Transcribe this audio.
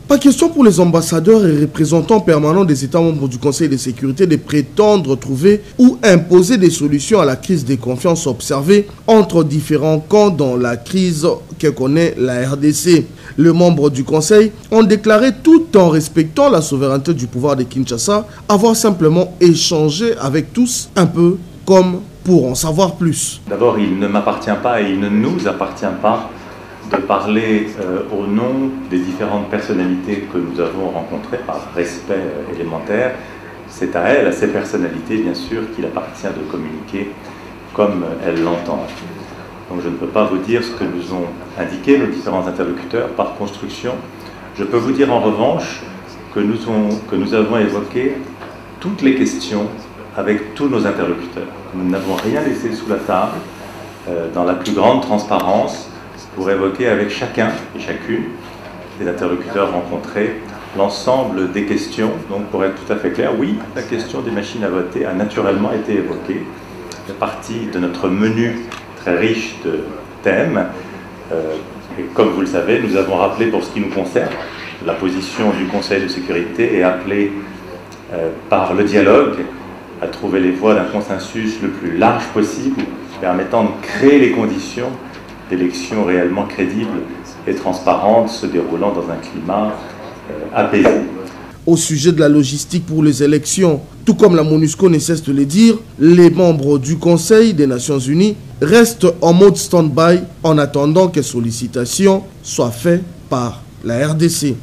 Pas question pour les ambassadeurs et représentants permanents des États membres du Conseil de sécurité de prétendre trouver ou imposer des solutions à la crise de confiance observée entre différents camps dans la crise que connaît la RDC. Les membres du Conseil ont déclaré, tout en respectant la souveraineté du pouvoir de Kinshasa, avoir simplement échangé avec tous un peu comme pour en savoir plus. D'abord, il ne m'appartient pas et il ne nous appartient pas de parler au nom des différentes personnalités que nous avons rencontrées par respect élémentaire. C'est à elles, à ces personnalités, bien sûr, qu'il appartient de communiquer comme elles l'entendent. Donc je ne peux pas vous dire ce que nous ont indiqué nos différents interlocuteurs par construction. Je peux vous dire en revanche que nous avons évoqué toutes les questions avec tous nos interlocuteurs. Nous n'avons rien laissé sous la table, dans la plus grande transparence, pour évoquer avec chacun et chacune des interlocuteurs rencontrés l'ensemble des questions. Donc pour être tout à fait clair, oui, la question des machines à voter a naturellement été évoquée. Elle fait partie de notre menu très riche de thèmes. Et comme vous le savez, nous avons rappelé pour ce qui nous concerne la position du Conseil de sécurité et appelé par le dialogue à trouver les voies d'un consensus le plus large possible, permettant de créer les conditions d'élections réellement crédibles et transparentes, se déroulant dans un climat apaisé. Au sujet de la logistique pour les élections, tout comme la MONUSCO ne cesse de le dire, les membres du Conseil des Nations Unies restent en mode stand-by en attendant que sollicitations soient faites par la RDC.